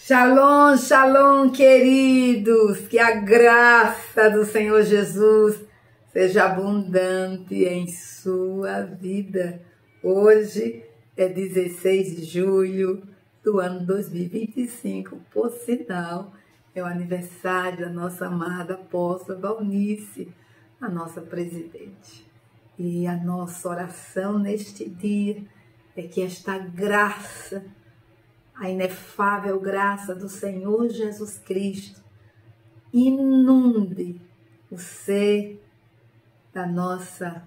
Shalom, shalom, queridos, que a graça do Senhor Jesus seja abundante em sua vida. Hoje é 16 de julho do ano 2025, por sinal, é o aniversário da nossa amada apóstola Valnice, a nossa presidente. E a nossa oração neste dia é que esta graça, a inefável graça do Senhor Jesus Cristo, inunde o ser da nossa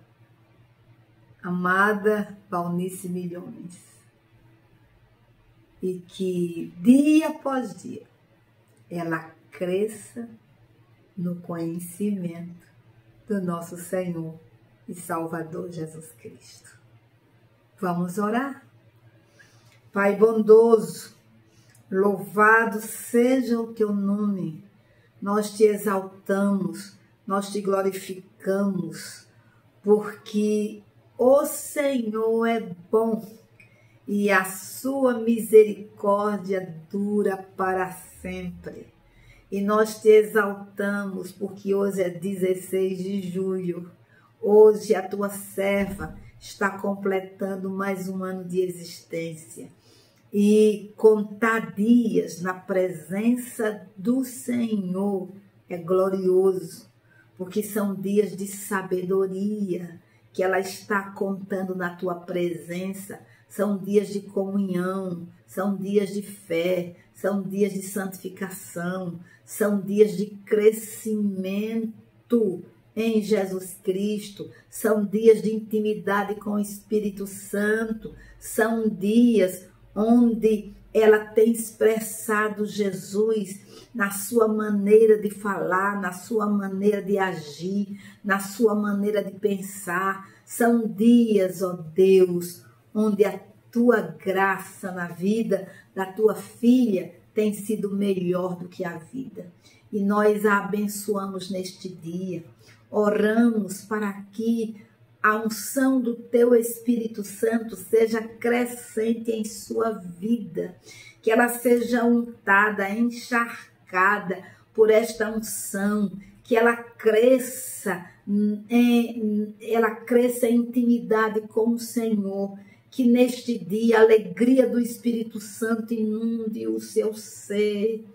amada Valnice Milhões. E que dia após dia ela cresça no conhecimento do nosso Senhor e Salvador Jesus Cristo. Vamos orar? Pai bondoso, louvado seja o teu nome, nós te exaltamos, nós te glorificamos, porque o Senhor é bom e a sua misericórdia dura para sempre. E nós te exaltamos porque hoje é 16 de julho, hoje a tua serva está completando mais um ano de existência. E contar dias na presença do Senhor é glorioso, porque são dias de sabedoria que ela está contando na tua presença. São dias de comunhão, são dias de fé, são dias de santificação, são dias de crescimento em Jesus Cristo, são dias de intimidade com o Espírito Santo, são dias onde ela tem expressado Jesus na sua maneira de falar, na sua maneira de agir, na sua maneira de pensar. São dias, ó Deus, onde a tua graça na vida da tua filha tem sido melhor do que a vida. E nós a abençoamos neste dia. Oramos para que a unção do teu Espírito Santo seja crescente em sua vida, que ela seja untada, encharcada por esta unção, que ela cresça em intimidade com o Senhor, que neste dia a alegria do Espírito Santo inunde o seu ser,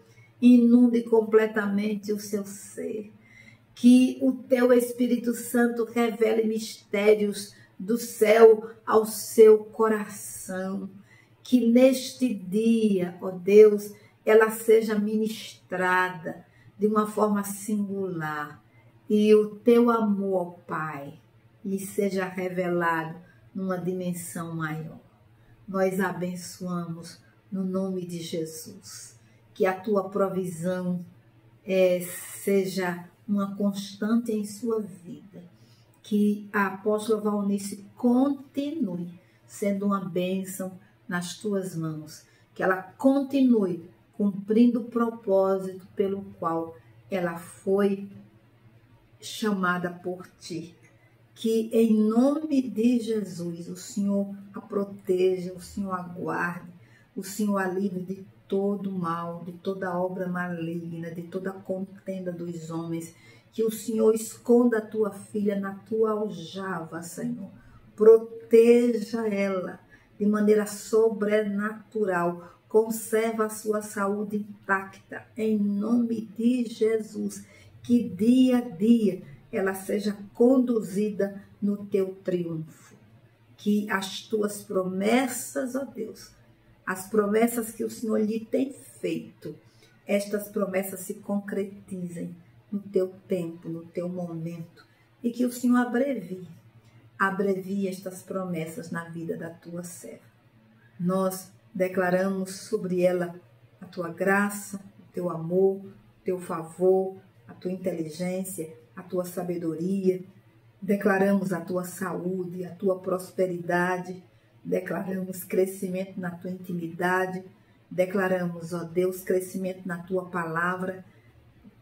inunde completamente o seu ser. Que o teu Espírito Santo revele mistérios do céu ao seu coração. Que neste dia, ó Deus, ela seja ministrada de uma forma singular. E o teu amor, ó Pai, lhe seja revelado numa dimensão maior. Nós abençoamos no nome de Jesus. Que a tua provisão seja uma constante em sua vida, que a apóstola Valnice continue sendo uma bênção nas tuas mãos, que ela continue cumprindo o propósito pelo qual ela foi chamada por ti, que em nome de Jesus o Senhor a proteja, o Senhor a guarde, o Senhor a livre de todo mal, de toda obra maligna, de toda contenda dos homens, que o Senhor esconda a tua filha na tua aljava, Senhor. Proteja ela de maneira sobrenatural, conserva a sua saúde intacta, em nome de Jesus, que dia a dia ela seja conduzida no teu triunfo, que as tuas promessas, ó Deus, as promessas que o Senhor lhe tem feito, estas promessas se concretizem no teu tempo, no teu momento, e que o Senhor abrevie estas promessas na vida da tua serva. Nós declaramos sobre ela a tua graça, o teu amor, o teu favor, a tua inteligência, a tua sabedoria. Declaramos a tua saúde, a tua prosperidade. Declaramos crescimento na tua intimidade, declaramos, ó Deus, crescimento na tua palavra,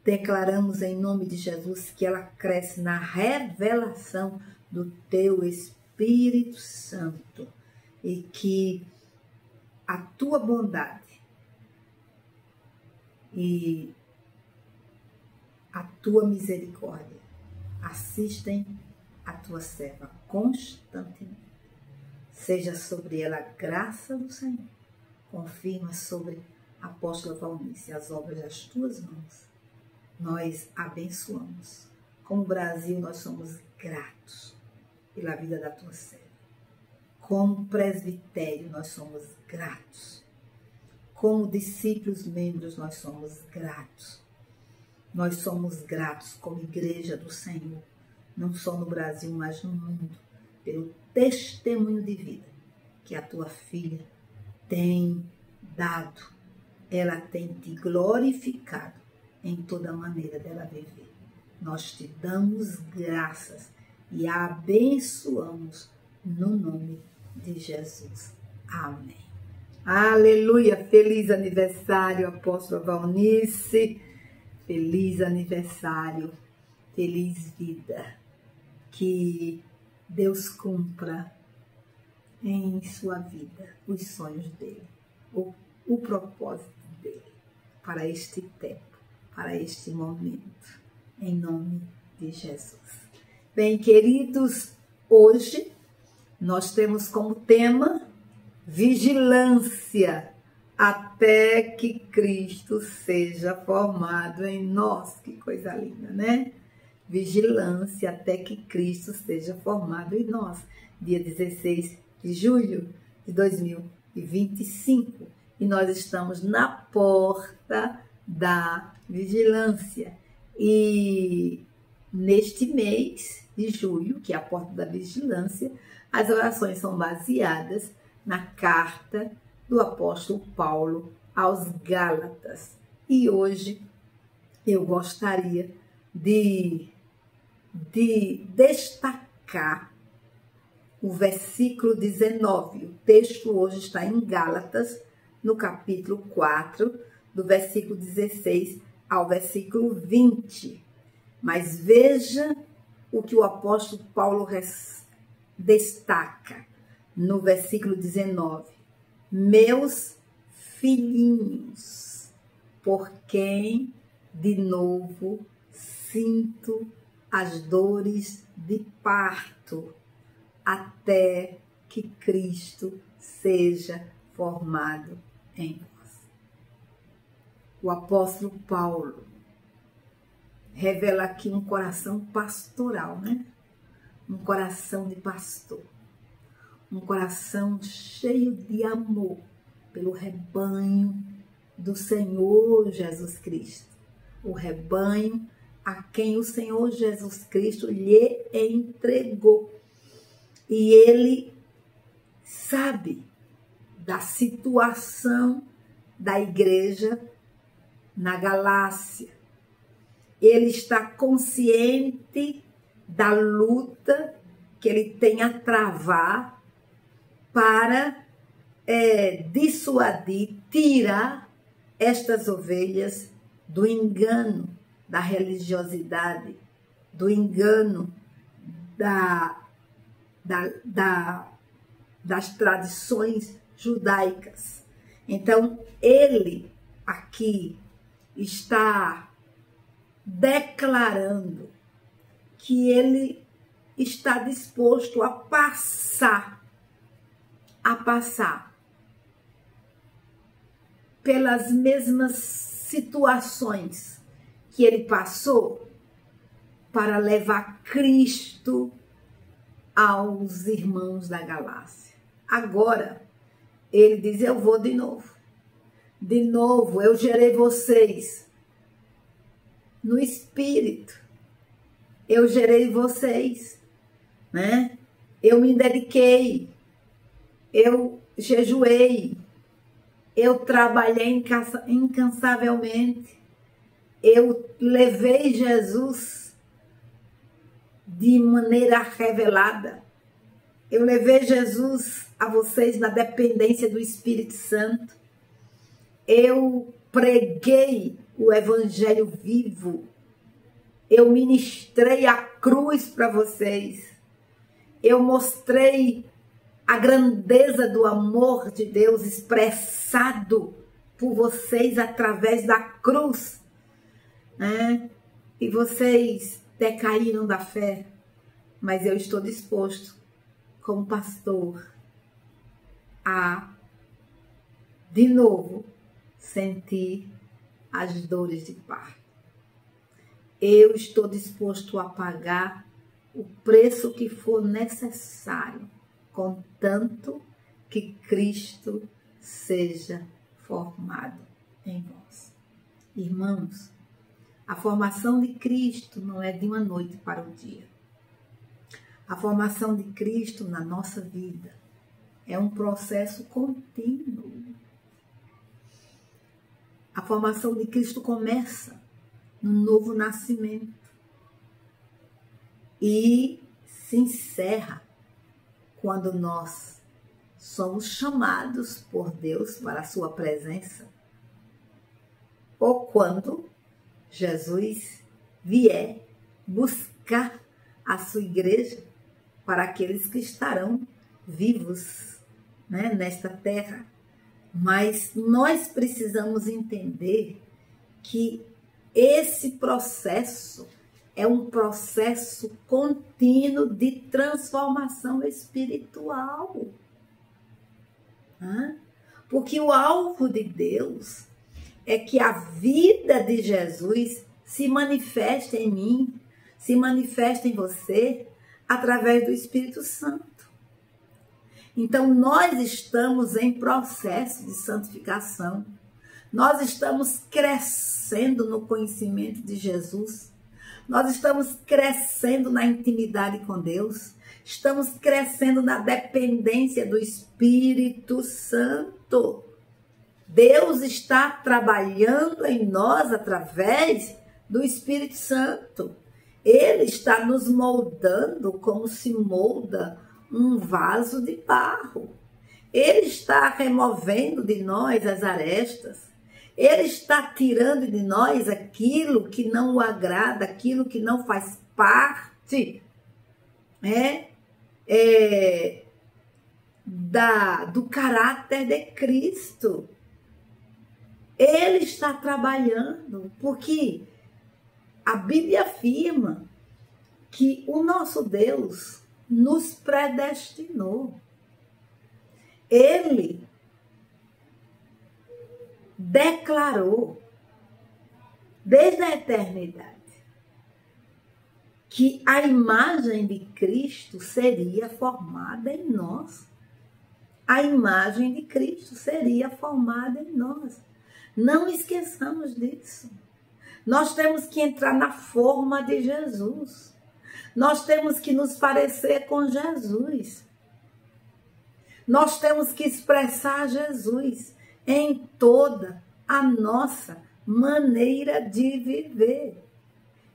declaramos em nome de Jesus que ela cresce na revelação do teu Espírito Santo e que a tua bondade e a tua misericórdia assistem a tua serva constantemente. Seja sobre ela a graça do Senhor. Confirma sobre a apóstola Valnice as obras das tuas mãos. Nós abençoamos. Como Brasil, nós somos gratos pela vida da tua serva. Como presbitério, nós somos gratos. Como discípulos, membros, nós somos gratos. Nós somos gratos como igreja do Senhor, não só no Brasil, mas no mundo, pelo testemunho de vida que a tua filha tem dado. Ela tem te glorificado em toda maneira dela viver. Nós te damos graças e a abençoamos no nome de Jesus. Amém. Aleluia! Feliz aniversário, apóstola Valnice. Feliz aniversário. Feliz vida. Que Deus cumpra em sua vida os sonhos dele, o propósito dele para este tempo, para este momento, em nome de Jesus. Bem, queridos, hoje nós temos como tema vigilância até que Cristo seja formado em nós. Que coisa linda, né? Vigilância até que Cristo seja formado em nós. Dia 16 de julho de 2025. E nós estamos na porta da vigilância. E neste mês de julho, que é a porta da vigilância, as orações são baseadas na carta do apóstolo Paulo aos Gálatas. E hoje eu gostaria de destacar o versículo 19. O texto hoje está em Gálatas, no capítulo 4, do versículo 16 ao versículo 20. Mas veja o que o apóstolo Paulo destaca no versículo 19. Meus filhinhos, por quem de novo sinto as dores de parto, até que Cristo seja formado em nós. O apóstolo Paulo revela aqui um coração pastoral, né? Um coração de pastor. Um coração cheio de amor pelo rebanho do Senhor Jesus Cristo. O rebanho a quem o Senhor Jesus Cristo lhe entregou. E ele sabe da situação da igreja na Galácia. Ele está consciente da luta que ele tem a travar para dissuadir, tirar estas ovelhas do engano da religiosidade, do engano das tradições judaicas. Então, ele aqui está declarando que ele está disposto a passar pelas mesmas situações que ele passou para levar Cristo aos irmãos da Galácia. Agora, ele diz, eu vou de novo. De novo, eu gerei vocês no Espírito. Eu gerei vocês, né? Eu me dediquei. Eu jejuei. Eu trabalhei incansavelmente. Eu levei Jesus de maneira revelada. Eu levei Jesus a vocês na dependência do Espírito Santo. Eu preguei o Evangelho vivo. Eu ministrei a cruz para vocês. Eu mostrei a grandeza do amor de Deus expressado por vocês através da cruz, né? E vocês decaíram da fé, mas eu estou disposto, como pastor, a, de novo, sentir as dores de parto. Eu estou disposto a pagar o preço que for necessário, contanto que Cristo seja formado em nós. Irmãos, a formação de Cristo não é de uma noite para o dia. A formação de Cristo na nossa vida é um processo contínuo. A formação de Cristo começa no novo nascimento e se encerra quando nós somos chamados por Deus para a sua presença, ou quando Jesus vier buscar a sua igreja para aqueles que estarão vivos, né, nesta terra. Mas nós precisamos entender que esse processo é um processo contínuo de transformação espiritual. Porque o alvo de Deus é que a vida de Jesus se manifeste em mim, se manifeste em você, através do Espírito Santo. Então, nós estamos em processo de santificação. Nós estamos crescendo no conhecimento de Jesus. Nós estamos crescendo na intimidade com Deus. Estamos crescendo na dependência do Espírito Santo. Deus está trabalhando em nós através do Espírito Santo. Ele está nos moldando como se molda um vaso de barro. Ele está removendo de nós as arestas. Ele está tirando de nós aquilo que não o agrada, aquilo que não faz parte do caráter de Cristo. Ele está trabalhando, porque a Bíblia afirma que o nosso Deus nos predestinou. Ele declarou desde a eternidade que a imagem de Cristo seria formada em nós. A imagem de Cristo seria formada em nós. Não esqueçamos disso. Nós temos que entrar na forma de Jesus. Nós temos que nos parecer com Jesus. Nós temos que expressar Jesus em toda a nossa maneira de viver.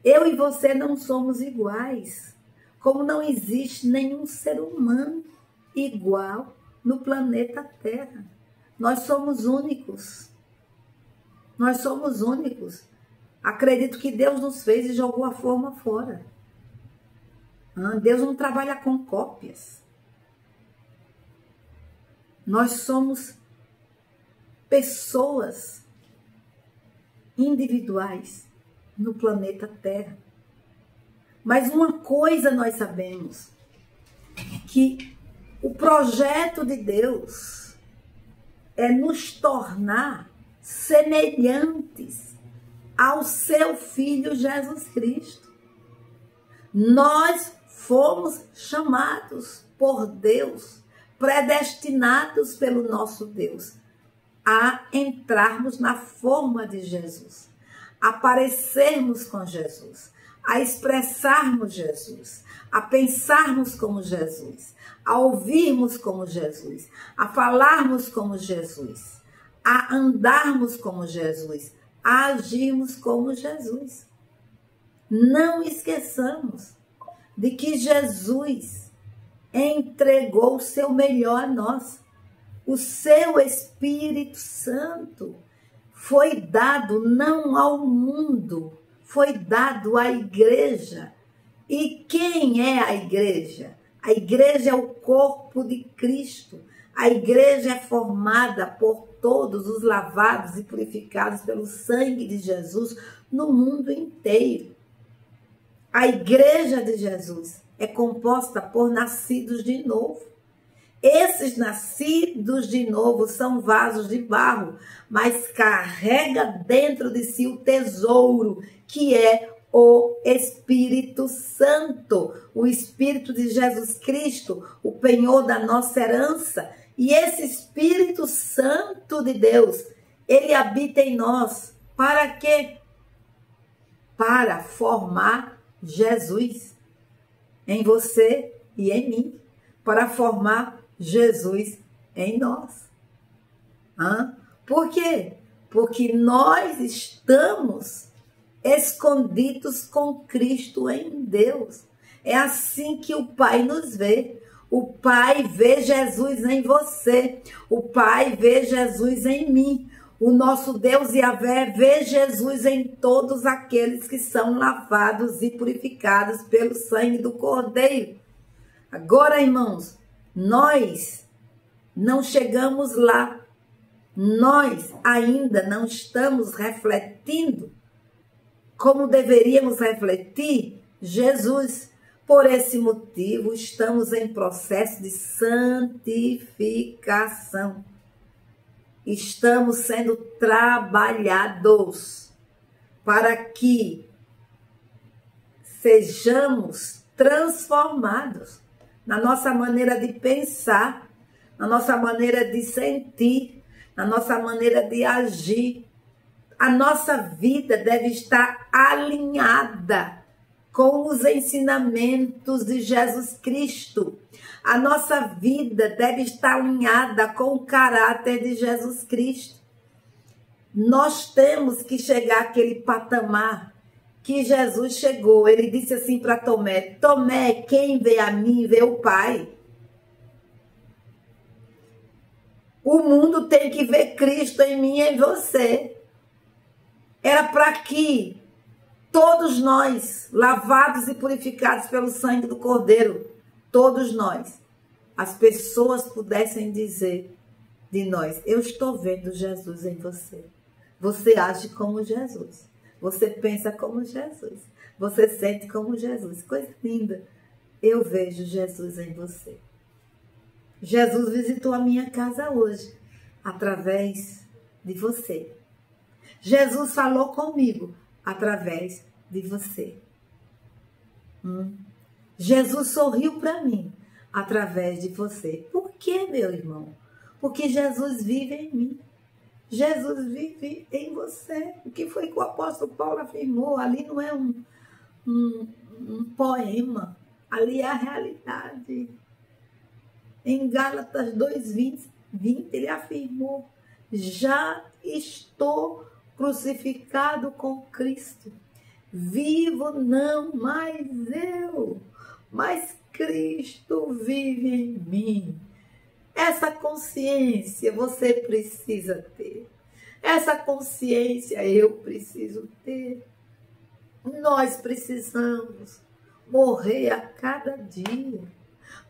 Eu e você não somos iguais, como não existe nenhum ser humano igual no planeta Terra. Nós somos únicos. Nós somos únicos. Acredito que Deus nos fez e jogou a forma fora. Deus não trabalha com cópias. Nós somos pessoas individuais no planeta Terra. Mas uma coisa nós sabemos, que o projeto de Deus é nos tornar semelhantes ao seu Filho Jesus Cristo. Nós fomos chamados por Deus, predestinados pelo nosso Deus, a entrarmos na forma de Jesus, a parecermos com Jesus, a expressarmos Jesus, a pensarmos como Jesus, a ouvirmos como Jesus, a falarmos como Jesus, a andarmos como Jesus, a agirmos como Jesus. Não esqueçamos de que Jesus entregou o seu melhor a nós. O seu Espírito Santo foi dado não ao mundo, foi dado à igreja. E quem é a igreja? A igreja é o corpo de Cristo. A igreja é formada por todos os lavados e purificados pelo sangue de Jesus no mundo inteiro. A igreja de Jesus é composta por nascidos de novo. Esses nascidos de novo são vasos de barro, mas carrega dentro de si o tesouro, que é o Espírito Santo, o Espírito de Jesus Cristo, o penhor da nossa herança. E esse Espírito Santo de Deus, ele habita em nós. Para quê? Para formar Jesus em você e em mim. Para formar Jesus em nós. Por quê? Porque nós estamos escondidos com Cristo em Deus. É assim que o Pai nos vê. O Pai vê Jesus em você. O Pai vê Jesus em mim. O nosso Deus Yahvé vê Jesus em todos aqueles que são lavados e purificados pelo sangue do Cordeiro. Agora, irmãos, nós não chegamos lá. Nós ainda não estamos refletindo como deveríamos refletir Jesus. Por esse motivo, estamos em processo de santificação. Estamos sendo trabalhados para que sejamos transformados na nossa maneira de pensar, na nossa maneira de sentir, na nossa maneira de agir. A nossa vida deve estar alinhada com os ensinamentos de Jesus Cristo. A nossa vida deve estar alinhada com o caráter de Jesus Cristo. Nós temos que chegar àquele patamar que Jesus chegou. Ele disse assim para Tomé: Tomé, quem vê a mim, vê o Pai. O mundo tem que ver Cristo em mim e em você. Era para que todos nós, lavados e purificados pelo sangue do Cordeiro, todos nós, as pessoas pudessem dizer de nós: eu estou vendo Jesus em você. Você age como Jesus. Você pensa como Jesus. Você sente como Jesus. Coisa linda. Eu vejo Jesus em você. Jesus visitou a minha casa hoje, através de você. Jesus falou comigo através de você. Jesus sorriu para mim através de você. Por quê, meu irmão? Porque Jesus vive em mim. Jesus vive em você. O que foi que o apóstolo Paulo afirmou? Ali não é um poema. Ali é a realidade. Em Gálatas 2:20, ele afirmou: já estou crucificado com Cristo. Vivo não mais eu, mas Cristo vive em mim. Essa consciência você precisa ter. Essa consciência eu preciso ter. Nós precisamos morrer a cada dia.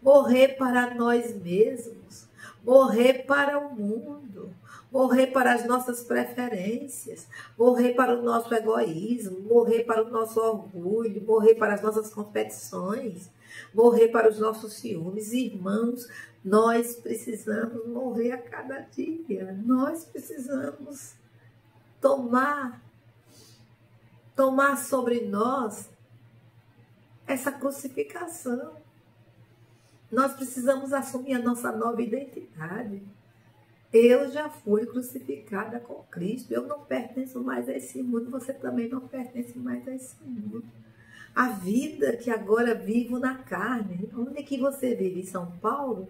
Morrer para nós mesmos. Morrer para o mundo. Morrer para as nossas preferências, morrer para o nosso egoísmo, morrer para o nosso orgulho, morrer para as nossas competições, morrer para os nossos ciúmes. Irmãos, nós precisamos morrer a cada dia. Nós precisamos tomar sobre nós essa crucificação. Nós precisamos assumir a nossa nova identidade. Eu já fui crucificada com Cristo. Eu não pertenço mais a esse mundo. Você também não pertence mais a esse mundo. A vida que agora vivo na carne. Onde é que você vive? Em São Paulo?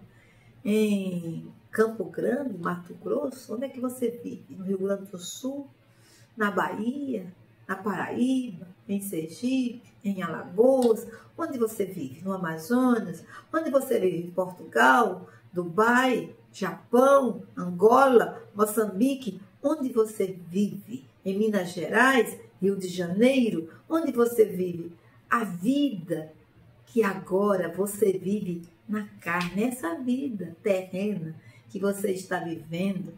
Em Campo Grande, Mato Grosso? Onde é que você vive? No Rio Grande do Sul? Na Bahia? Na Paraíba? Em Sergipe? Em Alagoas? Onde você vive? No Amazonas? Onde você vive? Em Portugal? Dubai? Japão, Angola, Moçambique, onde você vive? Em Minas Gerais, Rio de Janeiro, onde você vive? A vida que agora você vive na carne, essa vida terrena que você está vivendo,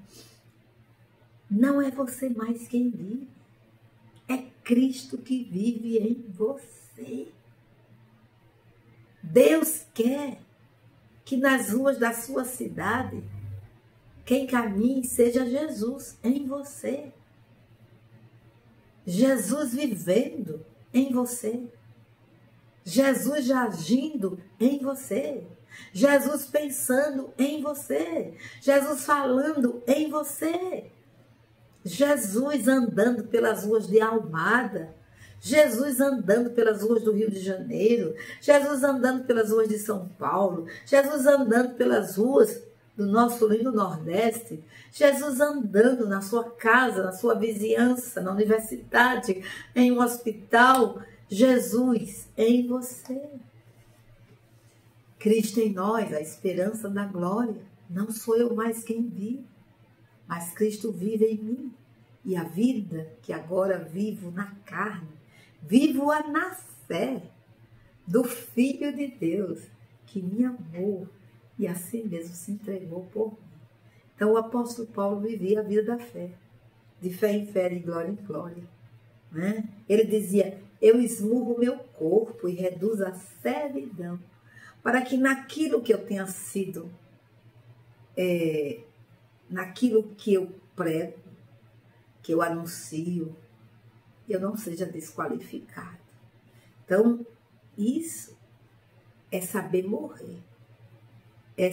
Não é você mais quem vive. É Cristo que vive em você. Deus quer que nas ruas da sua cidade, quem caminhe seja Jesus em você. Jesus vivendo em você. Jesus já agindo em você. Jesus pensando em você. Jesus falando em você. Jesus andando pelas ruas de Almada. Jesus andando pelas ruas do Rio de Janeiro. Jesus andando pelas ruas de São Paulo. Jesus andando pelas ruas do nosso lindo Nordeste. Jesus andando na sua casa, na sua vizinhança, na universidade, em um hospital. Jesus em você. Cristo em nós, a esperança da glória. Não sou eu mais quem vive, mas Cristo vive em mim. E a vida que agora vivo na carne, vivo-a na fé do Filho de Deus, que me amou e assim mesmo se entregou por mim. Então o apóstolo Paulo vivia a vida da fé, de fé em fé, de glória em glória. Né? Ele dizia, eu esmurro o meu corpo e reduzo a servidão, para que naquilo que eu tenha sido, naquilo que eu prego, que eu anuncio, eu não seja desqualificado. Então, isso é saber morrer, é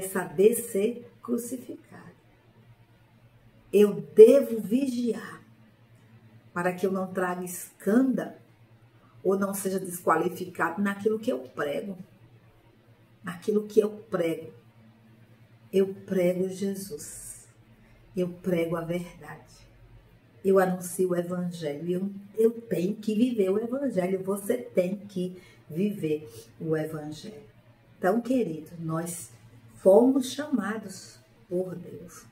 saber ser crucificado. Eu devo vigiar para que eu não traga escândalo ou não seja desqualificado naquilo que eu prego. Naquilo que eu prego Jesus. Eu prego a verdade. Eu anuncio o evangelho. Eu tenho que viver o evangelho. Você tem que viver o evangelho. Então, querido, nós fomos chamados por Deus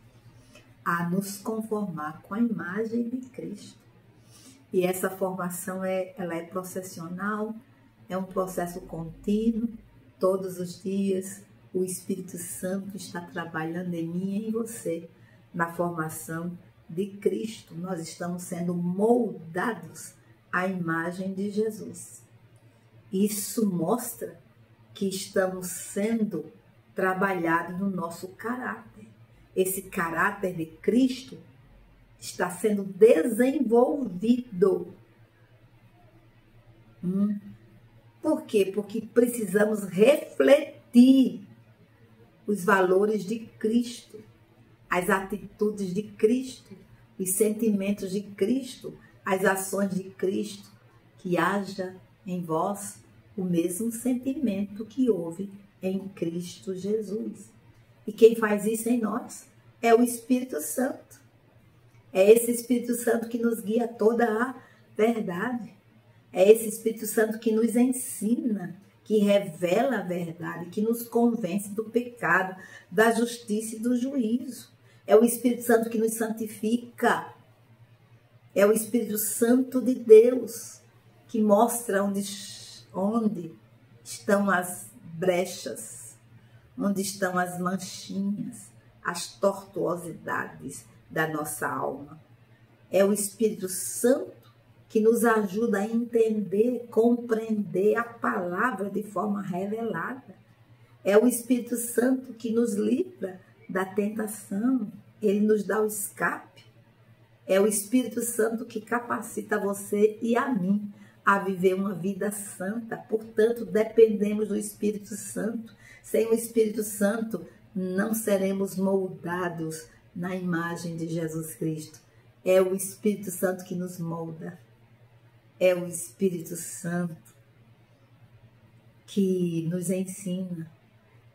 a nos conformar com a imagem de Cristo. E essa formação ela é processional, é um processo contínuo. Todos os dias o Espírito Santo está trabalhando em mim e em você na formação de Cristo. Nós estamos sendo moldados à imagem de Jesus. Isso mostra que estamos sendo trabalhados no nosso caráter. Esse caráter de Cristo está sendo desenvolvido. Por quê? Porque precisamos refletir os valores de Cristo, as atitudes de Cristo, os sentimentos de Cristo, as ações de Cristo, que haja em vós o mesmo sentimento que houve em Cristo Jesus. E quem faz isso em nós é o Espírito Santo. É esse Espírito Santo que nos guia a toda a verdade. É esse Espírito Santo que nos ensina, que revela a verdade, que nos convence do pecado, da justiça e do juízo. É o Espírito Santo que nos santifica. É o Espírito Santo de Deus que mostra onde estão as brechas, onde estão as manchinhas, as tortuosidades da nossa alma. É o Espírito Santo que nos ajuda a entender, compreender a palavra de forma revelada. É o Espírito Santo que nos livra da tentação, ele nos dá o escape. É o Espírito Santo que capacita você e a mim a viver uma vida santa. Portanto, dependemos do Espírito Santo. Sem o Espírito Santo, não seremos moldados na imagem de Jesus Cristo. É o Espírito Santo que nos molda. É o Espírito Santo que nos ensina.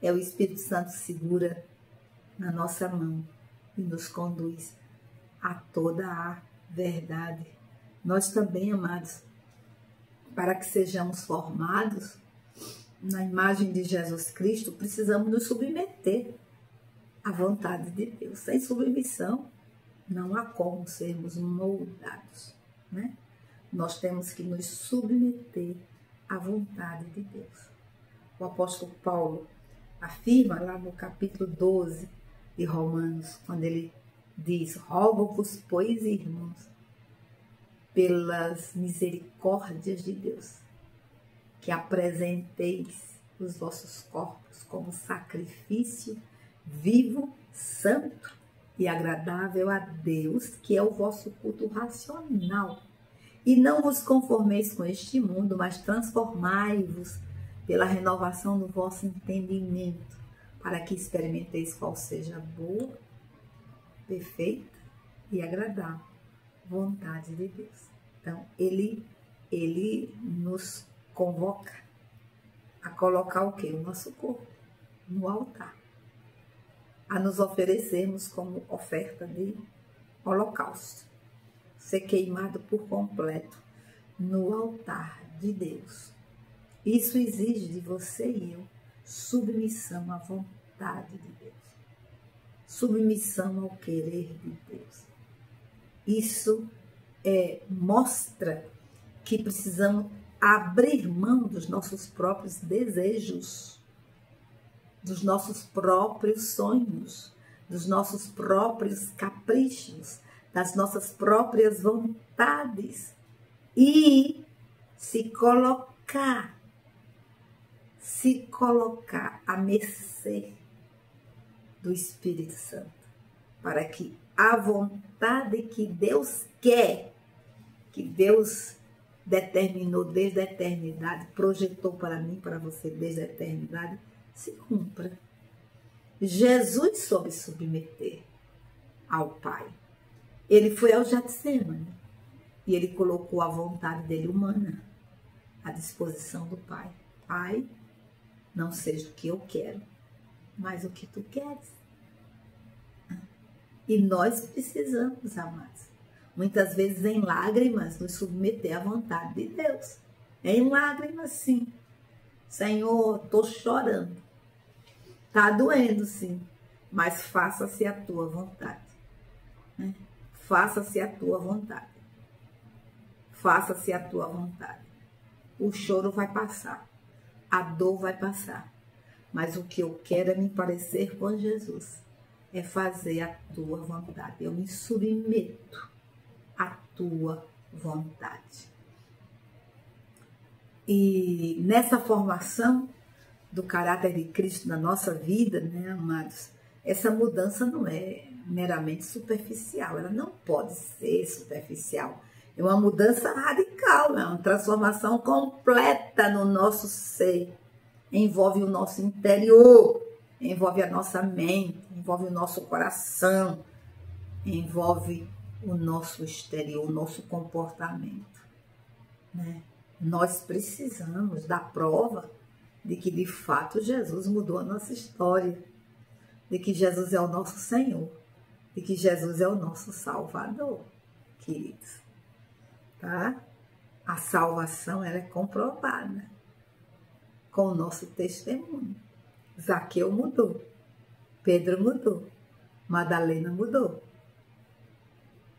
É o Espírito Santo que segura na nossa mão e nos conduz a toda a verdade. Nós também, amados, para que sejamos formados na imagem de Jesus Cristo, precisamos nos submeter à vontade de Deus. Sem submissão, não há como sermos moldados, né? Nós temos que nos submeter à vontade de Deus. O apóstolo Paulo afirma lá no capítulo 12 de Romanos, quando ele diz: rogo-vos, pois, irmãos, pelas misericórdias de Deus, que apresenteis os vossos corpos como sacrifício vivo, santo e agradável a Deus, que é o vosso culto racional. E não vos conformeis com este mundo, mas transformai-vos pela renovação do vosso entendimento, para que experimenteis qual seja a boa, perfeita e agradável vontade de Deus. Então, ele nos convoca a colocar o quê? O nosso corpo no altar, a nos oferecermos como oferta de holocausto, ser queimado por completo no altar de Deus. Isso exige de você e eu submissão à vontade de Deus, submissão ao querer de Deus. Isso mostra que precisamos abrir mão dos nossos próprios desejos, dos nossos próprios sonhos, dos nossos próprios caprichos, das nossas próprias vontades e se colocar à mercê do Espírito Santo, para que a vontade que Deus quer, que Deus determinou desde a eternidade, projetou para mim, para você desde a eternidade, se cumpra. Jesus soube submeter ao Pai. Ele foi ao Getsemane e ele colocou a vontade dele humana à disposição do Pai. Pai, não seja o que eu quero, mas o que tu queres. E nós precisamos, amados, muitas vezes em lágrimas, nos submeter à vontade de Deus. Em lágrimas, sim. Senhor, estou chorando. Está doendo, sim, mas faça-se a tua vontade. Faça-se a tua vontade. Faça-se a tua vontade. O choro vai passar. A dor vai passar. Mas o que eu quero é me parecer com Jesus. É fazer a tua vontade. Eu me submeto à tua vontade. E nessa formação do caráter de Cristo na nossa vida, né, amados, essa mudança não é meramente superficial, ela não pode ser superficial. É uma mudança radical, é uma transformação completa no nosso ser. Envolve o nosso interior, envolve a nossa mente, envolve o nosso coração, envolve o nosso exterior, o nosso comportamento, né? Nós precisamos da prova de que, de fato, Jesus mudou a nossa história, de que Jesus é o nosso Senhor, de que Jesus é o nosso Salvador, queridos. Tá? A salvação, ela é comprovada com o nosso testemunho. Zaqueu mudou, Pedro mudou, Madalena mudou,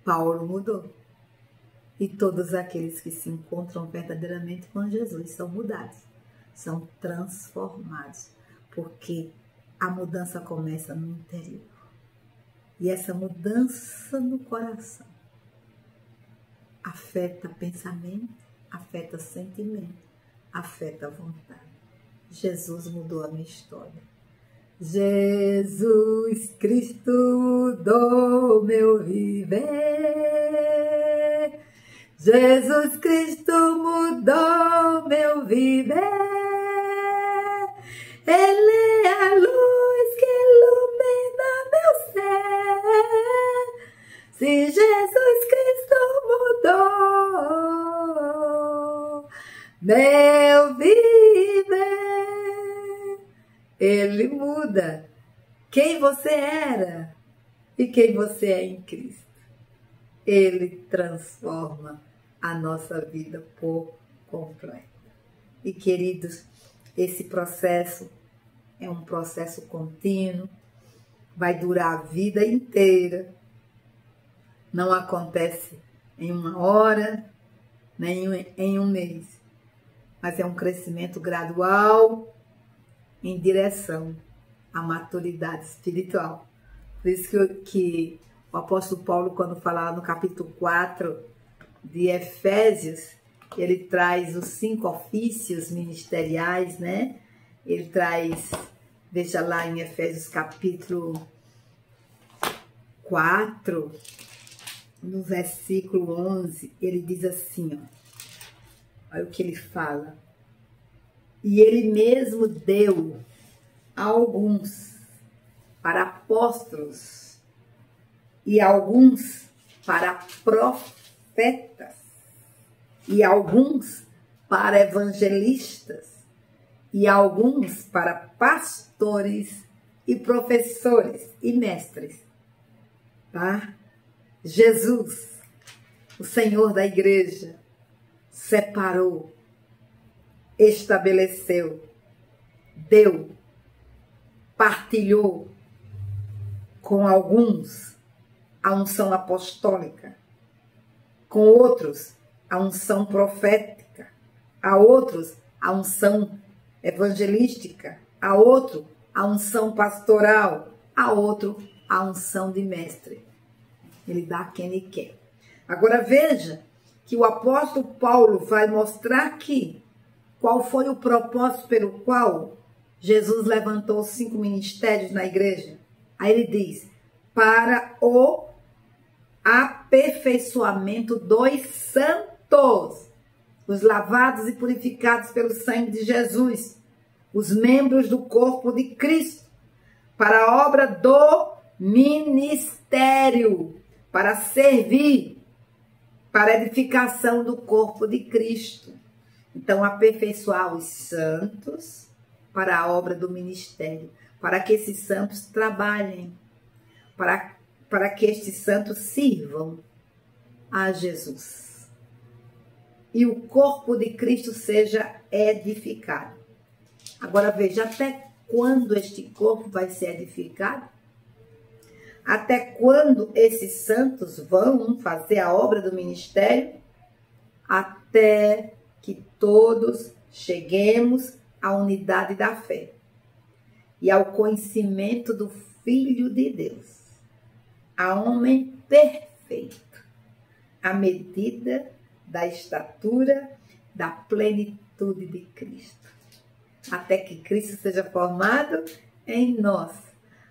Paulo mudou. E todos aqueles que se encontram verdadeiramente com Jesus são mudados, são transformados, porque a mudança começa no interior. E essa mudança no coração afeta pensamento, afeta sentimento, afeta vontade. Jesus mudou a minha história. Jesus Cristo mudou meu viver. Jesus Cristo mudou meu viver. Ele é a luz que ilumina meu ser. Se Jesus Cristo mudou meu viver, Ele muda quem você era e quem você é em Cristo. Ele transforma a nossa vida por completo. E, queridos, esse processo é um processo contínuo, vai durar a vida inteira. Não acontece em uma hora, nem em um mês, mas é um crescimento gradual em direção à maturidade espiritual. Por isso que O apóstolo Paulo, quando fala no capítulo 4 de Efésios, ele traz os 5 ofícios ministeriais, né? Ele traz, veja lá em Efésios capítulo 4, no versículo 11, ele diz assim, ó, olha o que ele fala. E ele mesmo deu a alguns para apóstolos e alguns para profetas e alguns para evangelistas e alguns para pastores e professores e mestres, tá? Jesus, o Senhor da igreja, separou, estabeleceu, deu, partilhou com alguns a unção apostólica, com outros a unção profética, a outros a unção evangelística, a outro a unção pastoral, a outro a unção de mestre. Ele dá a quem ele quer. Agora veja que o apóstolo Paulo vai mostrar aqui qual foi o propósito pelo qual Jesus levantou os 5 ministérios na igreja. Aí ele diz, para o aperfeiçoamento dos santos, os lavados e purificados pelo sangue de Jesus, os membros do corpo de Cristo, para a obra do ministério, para servir, para a edificação do corpo de Cristo. Então, aperfeiçoar os santos para a obra do ministério, para que esses santos trabalhem, para que estes santos sirvam a Jesus. E o corpo de Cristo seja edificado. Agora veja, até quando este corpo vai ser edificado? Até quando esses santos vão fazer a obra do ministério? Até que todos cheguemos à unidade da fé e ao conhecimento do Filho de Deus, a homem perfeito, à medida da estatura da plenitude de Cristo. Até que Cristo seja formado em nós,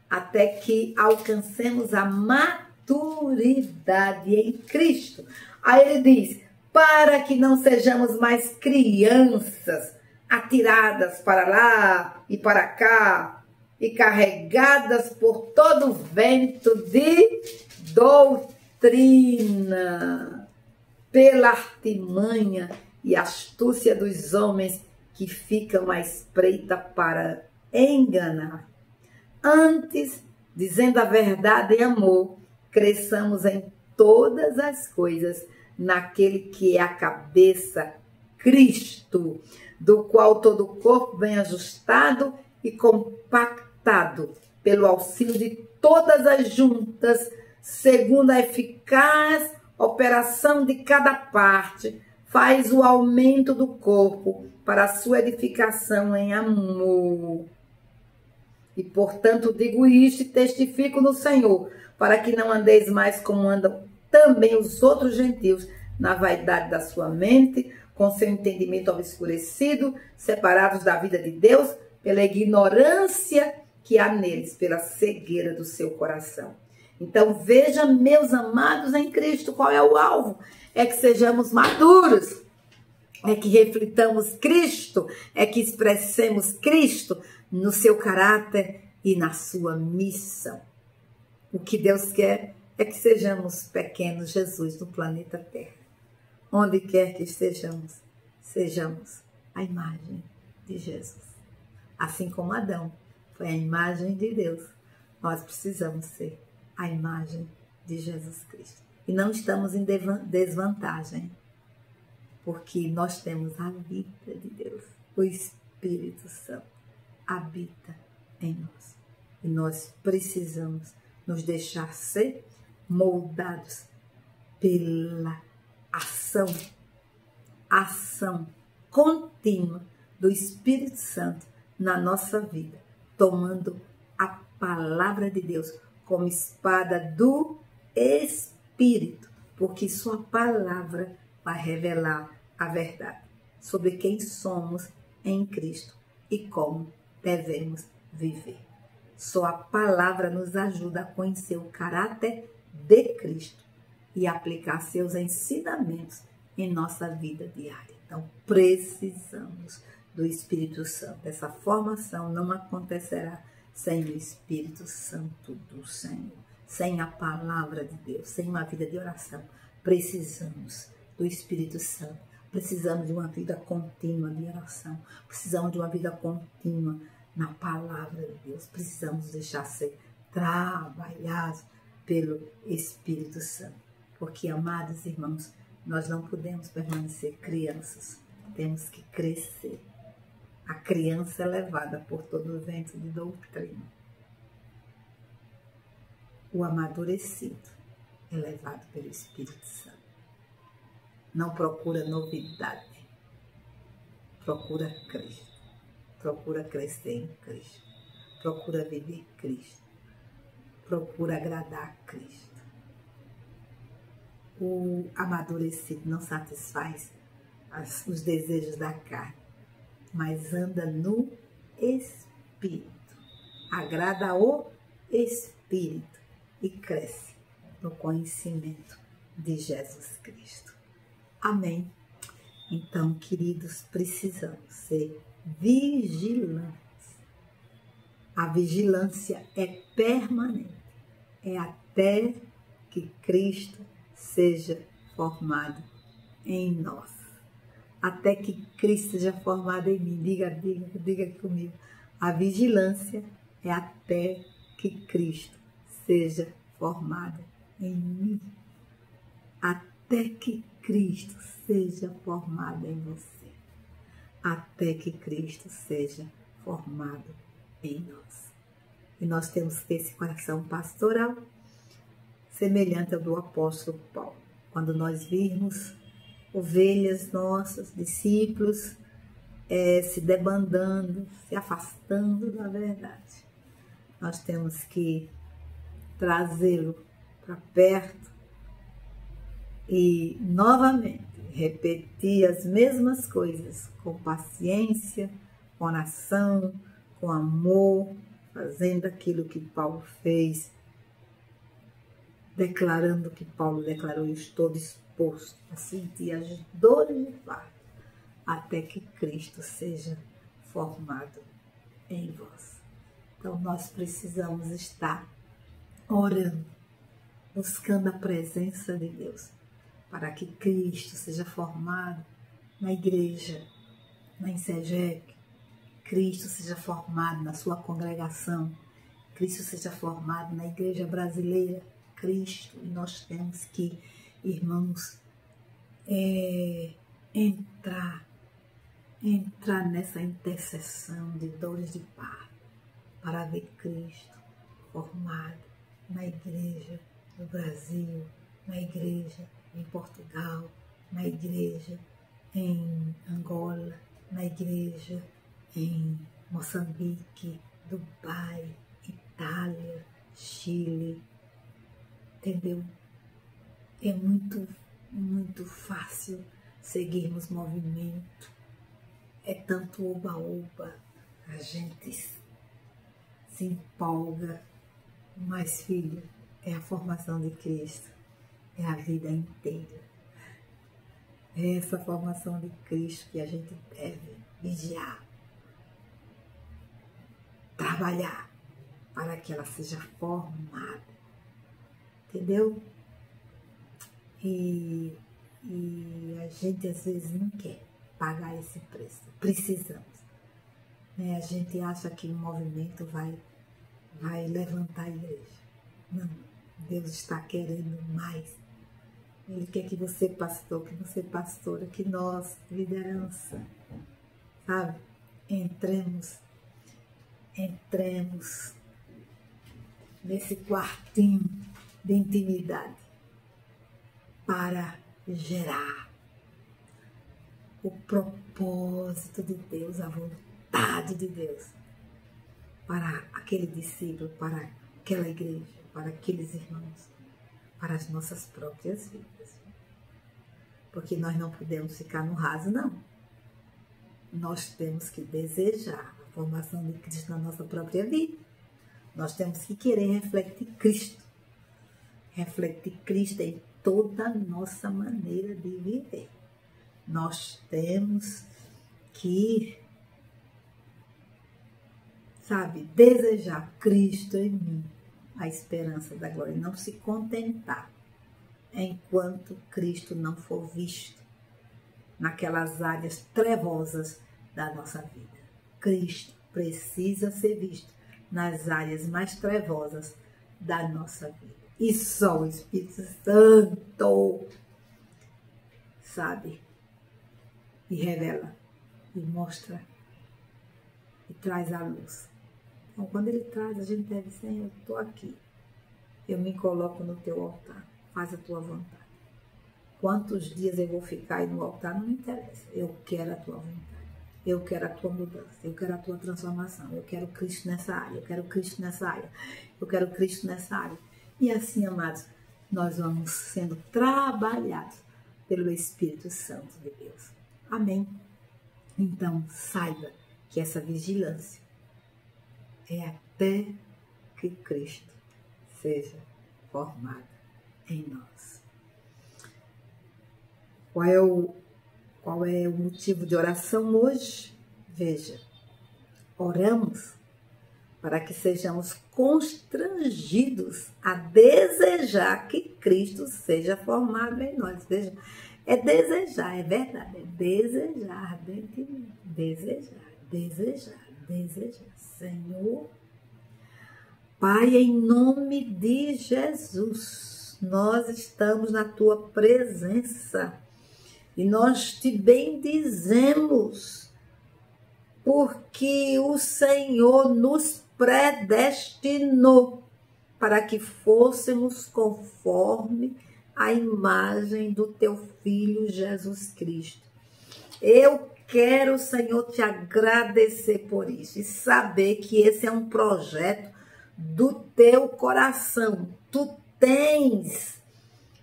até que alcancemos a maturidade em Cristo. Aí ele diz, para que não sejamos mais crianças atiradas para lá e para cá e carregadas por todo o vento de doutrina, pela artimanha e astúcia dos homens que ficam à espreita para enganar. Antes, dizendo a verdade em amor, cresçamos em todas as coisas naquele que é a cabeça, Cristo, do qual todo o corpo bem ajustado e compactado pelo auxílio de todas as juntas, segundo a eficaz operação de cada parte, faz o aumento do corpo para a sua edificação em amor. E, portanto, digo isto e testifico no Senhor, para que não andeis mais como andam também os outros gentios, na vaidade da sua mente, com seu entendimento obscurecido, separados da vida de Deus, pela ignorância que há neles, pela cegueira do seu coração. Então, veja, meus amados em Cristo, qual é o alvo? É que sejamos maduros, é que reflitamos Cristo, é que expressemos Cristo no seu caráter e na sua missão. O que Deus quer é que sejamos pequenos Jesus no planeta Terra. Onde quer que estejamos, sejamos a imagem de Jesus. Assim como Adão foi a imagem de Deus, nós precisamos ser a imagem de Jesus Cristo. E não estamos em desvantagem, porque nós temos a vida de Deus. O Espírito Santo habita em nós. E nós precisamos nos deixar ser moldados pela ação contínua do Espírito Santo na nossa vida, tomando a palavra de Deus como espada do Espírito, porque sua palavra vai revelar a verdade sobre quem somos em Cristo e como devemos viver. Só a palavra nos ajuda a conhecer o caráter de Cristo e aplicar seus ensinamentos em nossa vida diária. Então, precisamos do Espírito Santo. Essa formação não acontecerá sem o Espírito Santo do Senhor, sem a palavra de Deus, sem uma vida de oração. Precisamos do Espírito Santo. Precisamos de uma vida contínua de oração. Precisamos de uma vida contínua na palavra de Deus. Precisamos deixar ser trabalhados pelo Espírito Santo. Porque, amados irmãos, nós não podemos permanecer crianças. Temos que crescer. A criança é levada por todo o vento de doutrina. O amadurecido é levado pelo Espírito Santo. Não procura novidade. Procura Cristo. Procura crescer em Cristo. Procura viver Cristo. Procura agradar a Cristo. O amadurecido não satisfaz os desejos da carne, mas anda no Espírito. Agrada ao Espírito e cresce no conhecimento de Jesus Cristo. Amém. Então, queridos, precisamos ser vigilantes. A vigilância é permanente. É até que Cristo seja formado em nós. Até que Cristo seja formado em mim. Diga comigo. A vigilância é até que Cristo seja formado em mim. Até que Cristo seja formado em você. Até que Cristo seja formado em nós. E nós temos que ter esse coração pastoral semelhante ao do apóstolo Paulo. Quando nós virmos ovelhas nossas, discípulos, se debandando, se afastando da verdade, nós temos que trazê-lo para perto e novamente repetir as mesmas coisas com paciência, com oração, com amor, fazendo aquilo que Paulo fez, declarando o que Paulo declarou: eu estou disposto a sentir as dores de parto até que Cristo seja formado em vós. Então nós precisamos estar orando, buscando a presença de Deus, para que Cristo seja formado na igreja, na Insegec, Cristo seja formado na sua congregação, Cristo seja formado na igreja brasileira, Cristo. E nós temos que, irmãos, entrar nessa intercessão de dores de parto, para ver Cristo formado na igreja do Brasil, na igreja em Portugal, na igreja em Angola, na igreja em Moçambique, Dubai, Itália, Chile. Entendeu? É muito fácil seguirmos movimento. É tanto oba-oba, a gente se empolga. Mas, filho, é a formação de Cristo, é a vida inteira. É essa formação de Cristo que a gente deve vigiar, trabalhar para que ela seja formada. Entendeu? E a gente às vezes não quer pagar esse preço. Precisamos. A gente acha que o movimento vai levantar a igreja. Não. Deus está querendo mais. Ele quer que você, pastor, que você, pastora, que nós, liderança, sabe? Entremos nesse quartinho de intimidade para gerar o propósito de Deus, a vontade de Deus para aquele discípulo, para aquela igreja, para aqueles irmãos, para as nossas próprias vidas. Porque nós não podemos ficar no raso, não. Nós temos que desejar a formação de Cristo na nossa própria vida. Nós temos que querer refletir Cristo. Refletir Cristo em toda a nossa maneira de viver. Nós temos que, desejar Cristo em mim, a esperança da glória. Não se contentar enquanto Cristo não for visto naquelas áreas trevosas da nossa vida. Cristo precisa ser visto nas áreas mais trevosas da nossa vida. E só o Espírito Santo sabe e revela e mostra e traz à luz. Então, quando ele traz, a gente deve, Senhor, eu estou aqui. Eu me coloco no teu altar. Faz a tua vontade. Quantos dias eu vou ficar aí no altar, não me interessa. Eu quero a tua vontade. Eu quero a tua mudança. Eu quero a tua transformação. Eu quero Cristo nessa área. Eu quero Cristo nessa área. Eu quero Cristo nessa área. E assim, amados, nós vamos sendo trabalhados pelo Espírito Santo de Deus. Amém? Então, saiba que essa vigilância é até que Cristo seja formado em nós. Qual é o motivo de oração hoje? Veja, oramos para que sejamos constrangidos a desejar que Cristo seja formado em nós. Veja, é desejar, é verdade, é desejar dentro de mim. Desejar. Senhor, Pai, em nome de Jesus, nós estamos na Tua presença e nós te bendizemos, porque o Senhor nos predestinou para que fôssemos conforme a imagem do Teu Filho Jesus Cristo. Eu quero, Senhor, te agradecer por isso e saber que esse é um projeto do Teu coração. Tu tens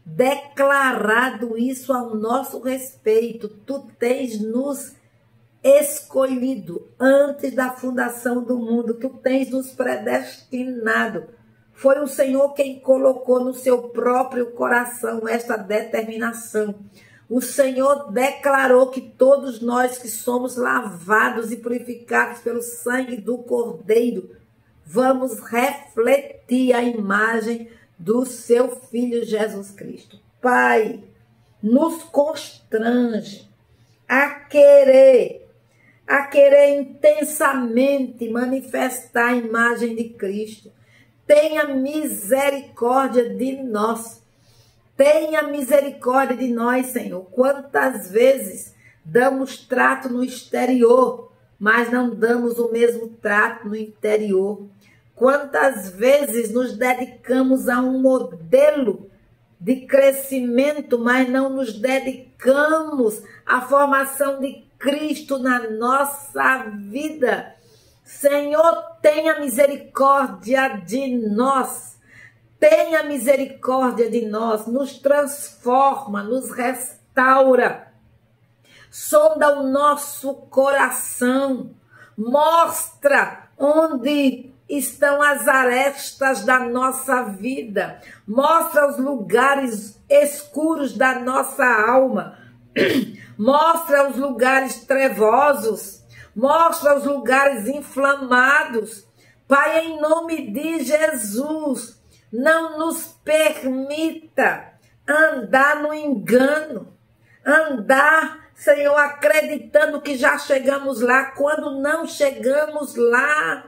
declarado isso ao nosso respeito. Tu tens nos escolhido antes da fundação do mundo. Tu tens nos predestinado. Foi o Senhor quem colocou no seu próprio coração esta determinação. O Senhor declarou que todos nós que somos lavados e purificados pelo sangue do Cordeiro, vamos refletir a imagem do seu Filho Jesus Cristo. Pai, nos constrange a querer intensamente manifestar a imagem de Cristo. Tenha misericórdia de nós. Tenha misericórdia de nós, Senhor. Quantas vezes damos trato no exterior, mas não damos o mesmo trato no interior. Quantas vezes nos dedicamos a um modelo de crescimento, mas não nos dedicamos à formação de Cristo na nossa vida. Senhor, tenha misericórdia de nós. Tenha misericórdia de nós, nos transforma, nos restaura. Sonda o nosso coração, mostra onde estão as arestas da nossa vida, mostra os lugares escuros da nossa alma, mostra os lugares trevosos, mostra os lugares inflamados. Pai, em nome de Jesus, não nos permita andar no engano, andar, Senhor, acreditando que já chegamos lá, quando não chegamos lá.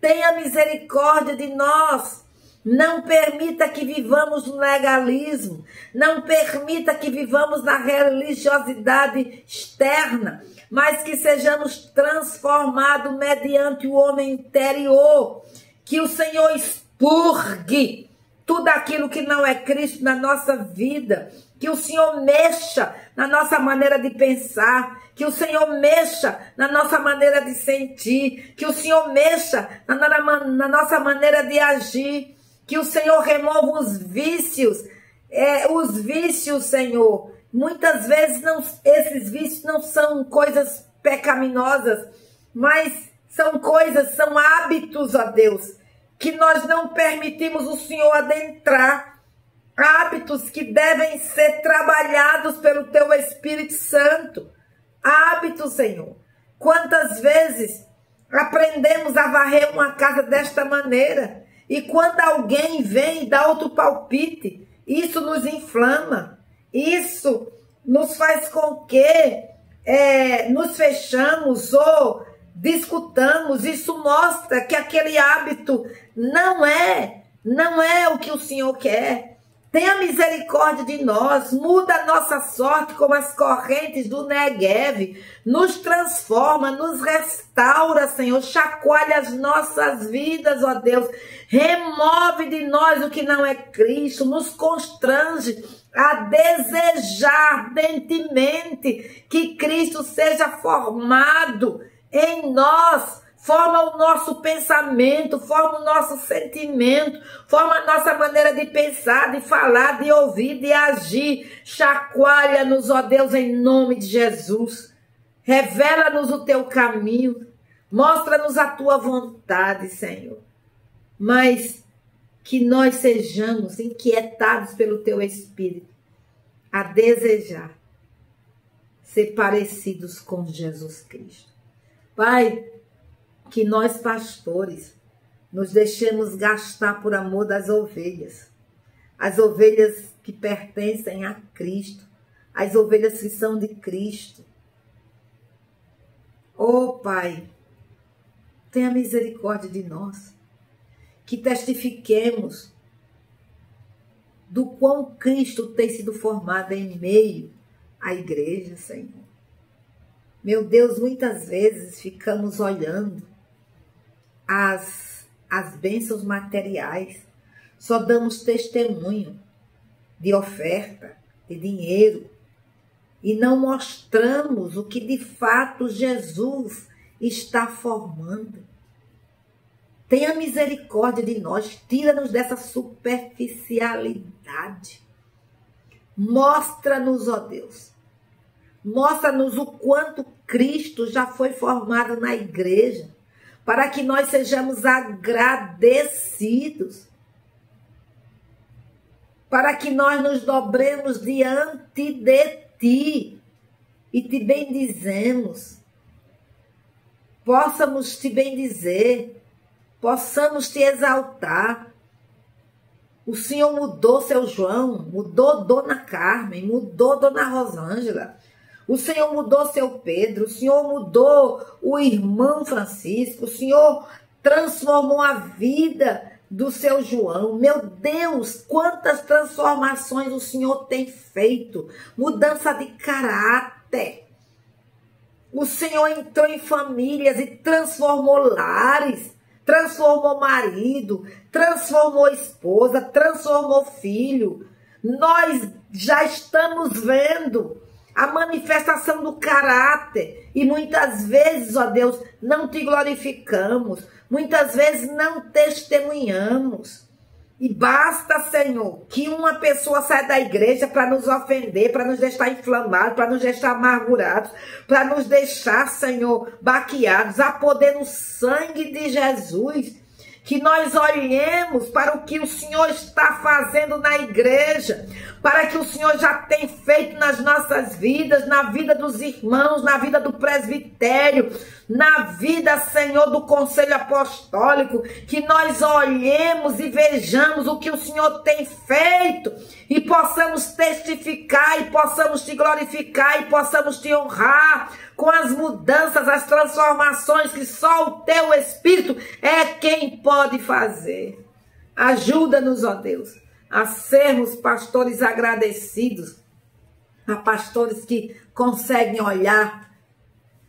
Tenha misericórdia de nós. Não permita que vivamos no legalismo, não permita que vivamos na religiosidade externa, mas que sejamos transformados mediante o homem interior, que o Senhor expurgue tudo aquilo que não é Cristo na nossa vida, que o Senhor mexa na nossa maneira de pensar, que o Senhor mexa na nossa maneira de sentir, que o Senhor mexa na nossa maneira de agir, que o Senhor remova os vícios os vícios, Senhor, muitas vezes esses vícios não são coisas pecaminosas, mas são hábitos, ó Deus, que nós não permitimos o Senhor adentrar. Hábitos que devem ser trabalhados pelo Teu Espírito Santo. Hábitos, Senhor. Quantas vezes aprendemos a varrer uma casa desta maneira e quando alguém vem e dá outro palpite, isso nos inflama. Isso nos faz com que nos fechamos ou discutamos. Isso mostra que aquele hábito não é o que o Senhor quer. Tenha misericórdia de nós, muda a nossa sorte como as correntes do Negev, nos transforma, nos restaura, Senhor, chacoalha as nossas vidas, ó Deus, remove de nós o que não é Cristo, nos constrange a desejar ardentemente que Cristo seja formado em nós. Forma o nosso pensamento, forma o nosso sentimento, forma a nossa maneira de pensar, de falar, de ouvir, de agir. Chacoalha-nos, ó Deus, em nome de Jesus. Revela-nos o teu caminho. Mostra-nos a tua vontade, Senhor. Mas que nós sejamos inquietados pelo teu Espírito a desejar ser parecidos com Jesus Cristo. Pai, que nós, pastores, nos deixemos gastar por amor das ovelhas. As ovelhas que pertencem a Cristo. As ovelhas que são de Cristo. Oh, Pai, tenha misericórdia de nós. Que testifiquemos do quão Cristo tem sido formado em meio à igreja, Senhor. Meu Deus, muitas vezes ficamos olhando as bênçãos materiais, só damos testemunho de oferta, de dinheiro, e não mostramos o que de fato Jesus está formando. Tenha misericórdia de nós, tira-nos dessa superficialidade. Mostra-nos, ó Deus, mostra-nos o quanto Cristo já foi formado na igreja, para que nós sejamos agradecidos, para que nós nos dobremos diante de Ti e Te bendizemos, possamos Te bendizer, possamos Te exaltar. O Senhor mudou seu João, mudou Dona Carmen, mudou Dona Rosângela. O Senhor mudou seu Pedro, o Senhor mudou o irmão Francisco, o Senhor transformou a vida do seu João. Meu Deus, quantas transformações o Senhor tem feito. Mudança de caráter. O Senhor entrou em famílias e transformou lares, transformou marido, transformou esposa, transformou filho. Nós já estamos vendo a manifestação do caráter. E muitas vezes, ó Deus, não Te glorificamos. Muitas vezes não testemunhamos. E basta, Senhor, que uma pessoa saia da igreja para nos ofender, para nos deixar inflamados, para nos deixar amargurados, para nos deixar, Senhor, baqueados. Há poder no sangue de Jesus. Que nós olhemos para o que o Senhor está fazendo na igreja, para que o Senhor já tem feito nas nossas vidas, na vida dos irmãos, na vida do presbitério, na vida, Senhor, do conselho apostólico, que nós olhemos e vejamos o que o Senhor tem feito e possamos testificar e possamos Te glorificar e possamos Te honrar com as mudanças, as transformações que só o Teu Espírito é quem pode fazer. Ajuda-nos, ó Deus, a sermos pastores agradecidos, a pastores que conseguem olhar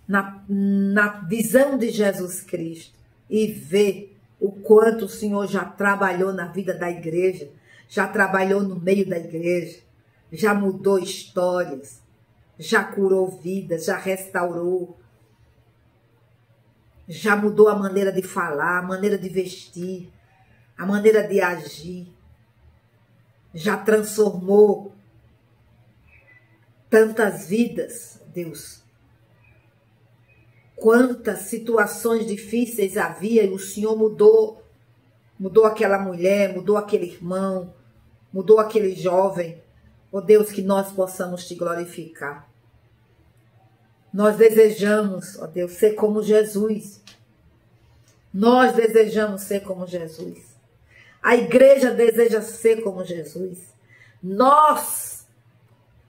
na visão de Jesus Cristo e ver o quanto o Senhor já trabalhou na vida da igreja, já trabalhou no meio da igreja, já mudou histórias, já curou vidas, já restaurou, já mudou a maneira de falar, a maneira de vestir, a maneira de agir. já transformou tantas vidas, Deus. Quantas situações difíceis havia e o Senhor mudou. Mudou aquela mulher, mudou aquele irmão, mudou aquele jovem. Oh Deus, que nós possamos te glorificar. Nós desejamos, ó Deus, ser como Jesus. Nós desejamos ser como Jesus. A igreja deseja ser como Jesus. Nós,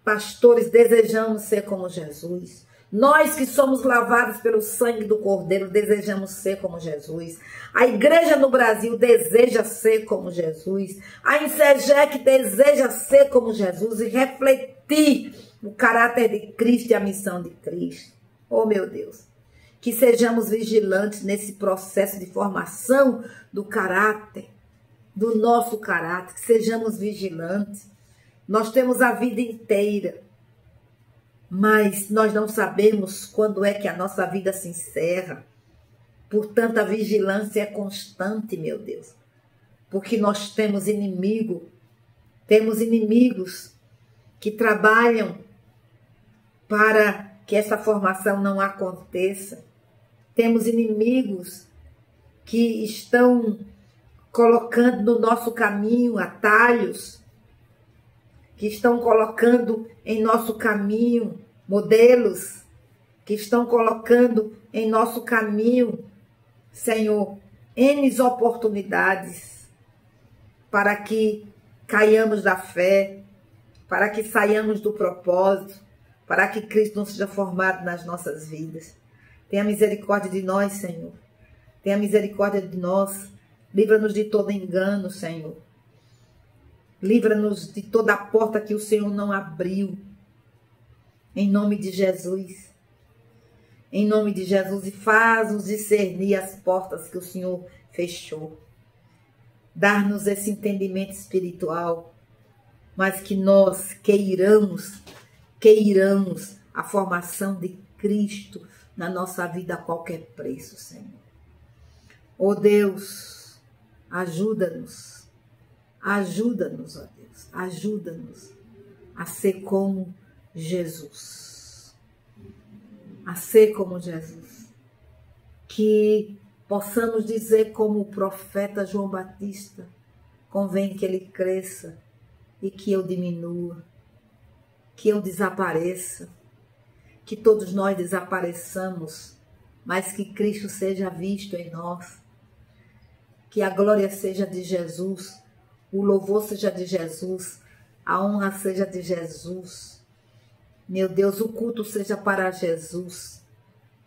pastores, desejamos ser como Jesus. Nós que somos lavados pelo sangue do Cordeiro, desejamos ser como Jesus. A igreja no Brasil deseja ser como Jesus. A Insegec deseja ser como Jesus e refletir o caráter de Cristo e a missão de Cristo. Oh, meu Deus. Que sejamos vigilantes nesse processo de formação do caráter, do nosso caráter. Que sejamos vigilantes. Nós temos a vida inteira. Mas nós não sabemos quando é que a nossa vida se encerra. Portanto, a vigilância é constante, meu Deus. Porque nós temos inimigos que trabalham para que essa formação não aconteça. Temos inimigos que estão colocando no nosso caminho atalhos, que estão colocando em nosso caminho modelos, que estão colocando em nosso caminho, Senhor, N oportunidades para que caiamos da fé, para que saiamos do propósito, para que Cristo não seja formado nas nossas vidas. Tenha misericórdia de nós, Senhor. Tenha misericórdia de nós. Livra-nos de todo engano, Senhor. Livra-nos de toda a porta que o Senhor não abriu. Em nome de Jesus. Em nome de Jesus. E faz-nos discernir as portas que o Senhor fechou. Dar-nos esse entendimento espiritual. Mas que nós queiramos a formação de Cristo na nossa vida a qualquer preço, Senhor. Oh Deus, ajuda-nos. Ajuda-nos, ó Deus, ajuda-nos a ser como Jesus. A ser como Jesus. Que possamos dizer como o profeta João Batista, convém que ele cresça e que eu diminua, que eu desapareça, que todos nós desapareçamos, mas que Cristo seja visto em nós, que a glória seja de Jesus, o louvor seja de Jesus, a honra seja de Jesus. Meu Deus, o culto seja para Jesus.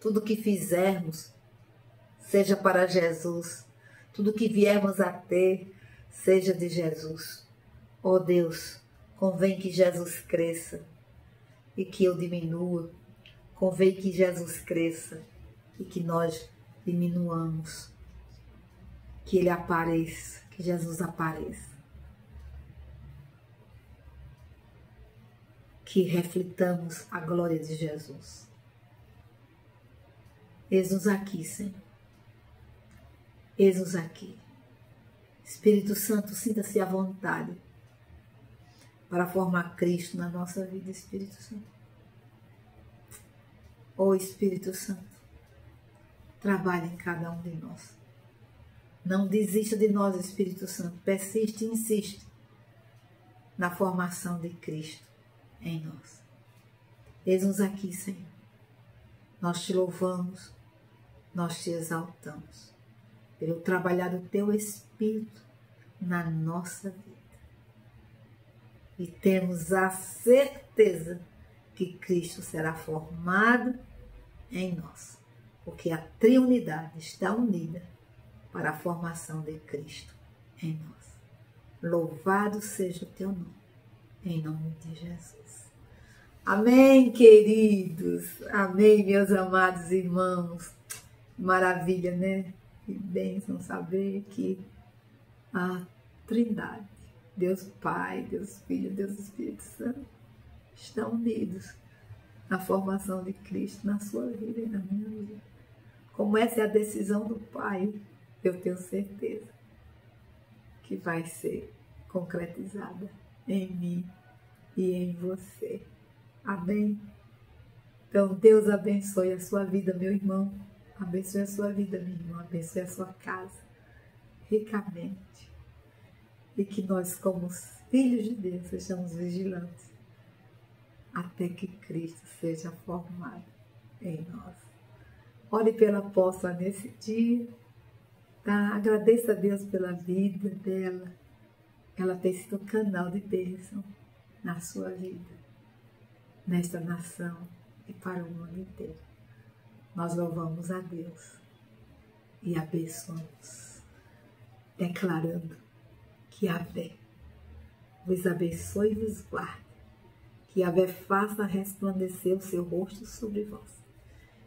Tudo que fizermos seja para Jesus. Tudo que viermos a ter seja de Jesus. Oh Deus, convém que Jesus cresça e que eu diminua. Convém que Jesus cresça e que nós diminuamos. Que Ele apareça, que Jesus apareça. Que reflitamos a glória de Jesus. Eis-nos aqui, Senhor. Eis-nos aqui. Espírito Santo, sinta-se à vontade para formar Cristo na nossa vida, Espírito Santo. Ó Espírito Santo, trabalhe em cada um de nós. Não desista de nós, Espírito Santo. Persiste e insiste na formação de Cristo em nós. Eis-nos aqui, Senhor. Nós te louvamos, nós te exaltamos pelo trabalhar do teu Espírito na nossa vida. E temos a certeza que Cristo será formado em nós, porque a Trindade está unida para a formação de Cristo em nós. Louvado seja o teu nome. Em nome de Jesus. Amém, queridos. Amém, meus amados irmãos. Maravilha, né? Que bênção saber que a Trindade, Deus Pai, Deus Filho, Deus Espírito Santo, estão unidos na formação de Cristo na sua vida e na minha vida. Como essa é a decisão do Pai, eu tenho certeza que vai ser concretizada em mim e em você. Amém? Então, Deus abençoe a sua vida, meu irmão. Abençoe a sua vida, minha irmã. Abençoe a sua casa ricamente. E que nós, como filhos de Deus, sejamos vigilantes até que Cristo seja formado em nós. Ore pela apóstola nesse dia. Tá? Agradeça a Deus pela vida dela. Ela tem sido um canal de bênção na sua vida, nesta nação e para o mundo inteiro. Nós louvamos a Deus e abençoamos, declarando que Yahvé vos abençoe e vos guarde, que Yahvé faça resplandecer o seu rosto sobre vós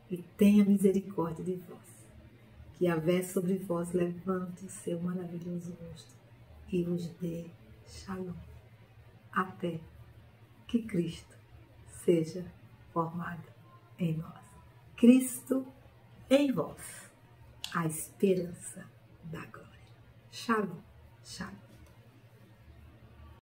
e tenha misericórdia de vós, que Yahvé sobre vós levante o seu maravilhoso rosto e vos dê shalom, até que Cristo seja formado em nós. Cristo em vós, a esperança da glória. Shalom, shalom.